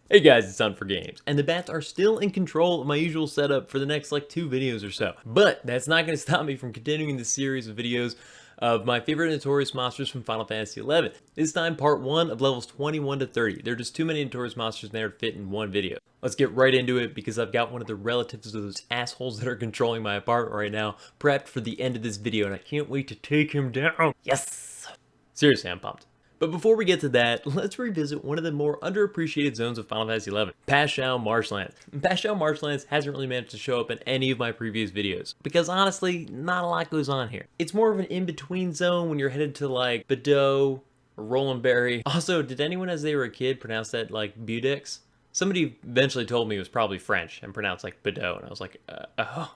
Hey guys, it's Hunt for Games, and the bats are still in control of my usual setup for the next like 2 videos or so. But that's not going to stop me from continuing the series of videos of my favorite notorious monsters from Final Fantasy XI. This time part 1 of levels 21 to 30. There are just too many notorious monsters in there to fit in one video. Let's get right into it because I've got one of the relatives of those assholes that are controlling my apartment right now prepped for the end of this video, and I can't wait to take him down. Yes! Seriously, I'm pumped. But before we get to that, let's revisit one of the more underappreciated zones of Final Fantasy XI, Pashao Marshlands. Pashao Marshlands hasn't really managed to show up in any of my previous videos, because honestly, not a lot goes on here. It's more of an in-between zone when you're headed to like Bordeaux or Rolandberry. Also, did anyone as they were a kid pronounce that like Budex? Somebody eventually told me it was probably French and pronounced like Bordeaux, and I was like, oh.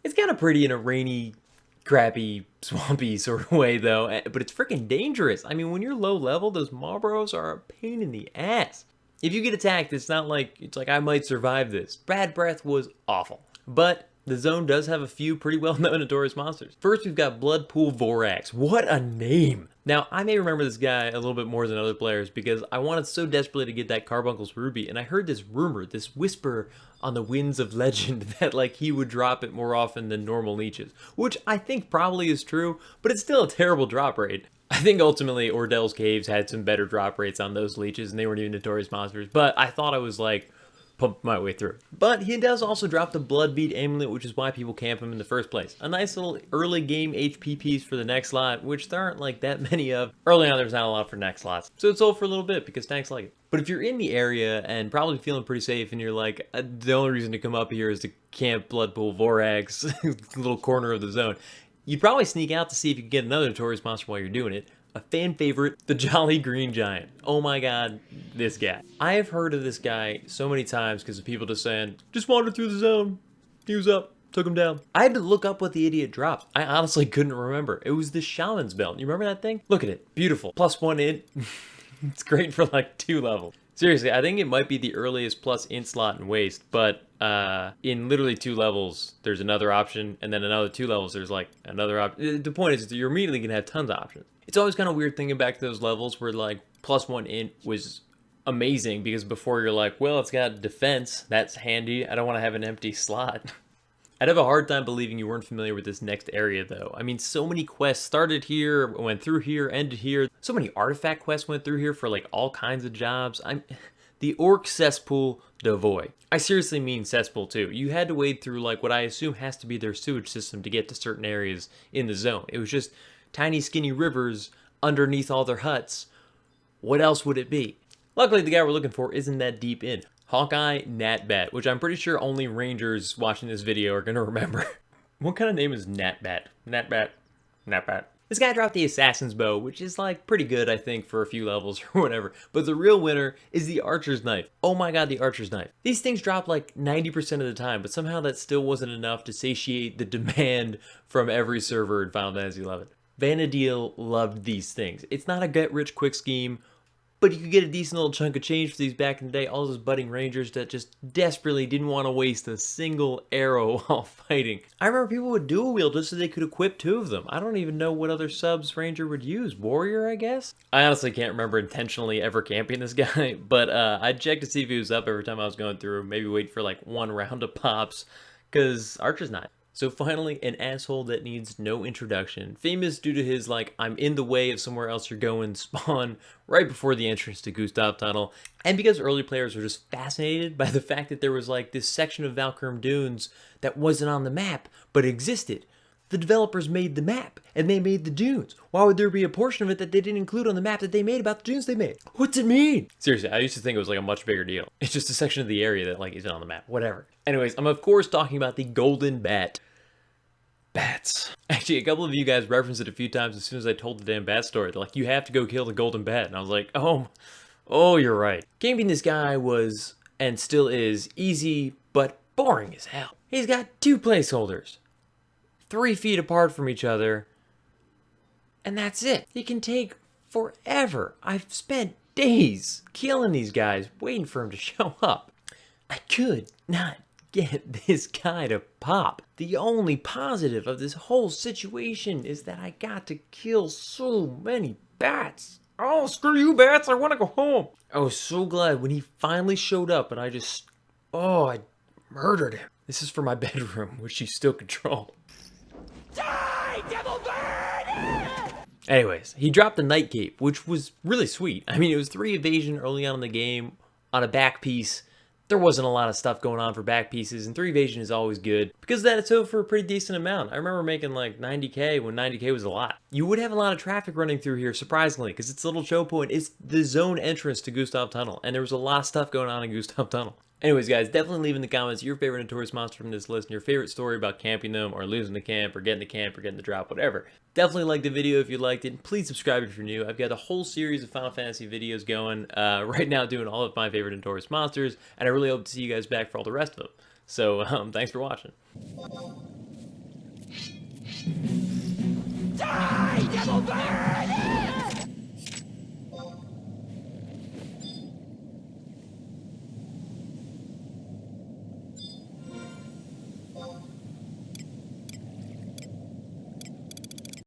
It's kind of pretty in a rainy, crappy, swampy sort of way though, but it's freaking dangerous. I mean, when you're low level, those Marlboros are a pain in the ass. If you get attacked, it's not like, it's like I might survive this. Bad Breath was awful. But the zone does have a few pretty well-known notorious monsters. First, we've got Bloodpool Vorax. What a name! Now, I may remember this guy a little bit more than other players because I wanted so desperately to get that Carbuncle's Ruby, and I heard this rumor, this whisper on the winds of legend that like he would drop it more often than normal leeches, which I think probably is true, but it's still a terrible drop rate. I think ultimately Ordell's Caves had some better drop rates on those leeches, and they weren't even notorious monsters, but I thought I was like, pump my way through. But he does also drop the Bloodbead Amulet, which is why people camp him in the first place. A nice little early game HP piece for the next slot, which there aren't like that many of. Early on, there's not a lot for next slots. So it's sold for a little bit because tanks like it. But if you're in the area and probably feeling pretty safe and you're like, the only reason to come up here is to camp Bloodpool Vorax, little corner of the zone, you'd probably sneak out to see if you can get another notorious monster while you're doing it. A fan favorite, the Jolly Green Giant. Oh my god, this guy. I have heard of this guy so many times because of people just saying, just wandered through the zone, he was up, took him down. I had to look up what the idiot dropped. I honestly couldn't remember. It was the Shaman's Belt. You remember that thing? Look at it, beautiful. +1 int. It's great for like 2 levels. Seriously, I think it might be the earliest plus int slot in waste, but in literally 2 levels, there's another option, and then another 2 levels, there's like another option. The point is, you're immediately gonna have tons of options. It's always kind of weird thinking back to those levels where like +1 int was amazing because before you're like, well, it's got defense, that's handy, I don't want to have an empty slot. I'd have a hard time believing you weren't familiar with this next area though. I mean, so many quests started here, went through here, ended here. So many artifact quests went through here for like all kinds of jobs. The Orc Cesspool Devoy. I seriously mean cesspool too. You had to wade through like what I assume has to be their sewage system to get to certain areas in the zone. It was just tiny skinny rivers underneath all their huts. What else would it be? Luckily, the guy we're looking for isn't that deep in. Hawkeye Dnatbat, which I'm pretty sure only rangers watching this video are going to remember. What kind of name is Dnatbat? Dnatbat. This guy dropped the Assassin's Bow, which is like pretty good, I think, for a few levels or whatever. But the real winner is the Archer's Knife. Oh my god, the Archer's Knife. These things drop like 90% of the time, but somehow that still wasn't enough to satiate the demand from every server in Final Fantasy XI. Vana'diel loved these things. It's not a get-rich-quick scheme, but you could get a decent little chunk of change for these back in the day. All those budding rangers that just desperately didn't want to waste a single arrow while fighting. I remember people would dual wield just so they could equip 2 of them. I don't even know what other subs ranger would use. Warrior, I guess? I honestly can't remember intentionally ever camping this guy, but I'd check to see if he was up every time I was going through. Maybe wait for like 1 round of pops, because Archer's not. So finally, an asshole that needs no introduction. Famous due to his, like, I'm in the way of somewhere else you're going spawn right before the entrance to Gustav Tunnel. And because early players were just fascinated by the fact that there was, like, this section of Valkyrie Dunes that wasn't on the map, but existed. The developers made the map, and they made the dunes. Why would there be a portion of it that they didn't include on the map that they made about the dunes they made? What's it mean? Seriously, I used to think it was like a much bigger deal. It's just a section of the area that like isn't on the map. Whatever. Anyways, I'm of course talking about the Golden Bat. Bats. Actually, a couple of you guys referenced it a few times as soon as I told the damn bat story. They're like, you have to go kill the Golden Bat. And I was like, oh, you're right. Camping this guy was, and still is, easy, but boring as hell. He's got 2 placeholders. 3 feet apart from each other, and that's it. It can take forever. I've spent days killing these guys, waiting for him to show up. I could not get this guy to pop. The only positive of this whole situation is that I got to kill so many bats. Oh, screw you, bats! I want to go home. I was so glad when he finally showed up, and I murdered him. This is for my bedroom, which you still control. Die, devil bird! Anyways, he dropped the Night Cape, which was really sweet. I mean, it was 3 evasion early on in the game on a back piece. There wasn't a lot of stuff going on for back pieces, and 3 evasion is always good. Because of that, it's over for a pretty decent amount. I remember making like 90k when 90k was a lot. You would have a lot of traffic running through here, surprisingly, because it's a little choke point. It's the zone entrance to Gustav Tunnel, and there was a lot of stuff going on in Gustav Tunnel. Anyways, guys, definitely leave in the comments your favorite notorious monster from this list and your favorite story about camping them or losing the camp or getting the camp or getting the drop, whatever. Definitely like the video if you liked it. Please subscribe if you're new. I've got a whole series of Final Fantasy videos going right now doing all of my favorite notorious monsters, and I really hope to see you guys back for all the rest of them. So, thanks for watching. Die, devil bird!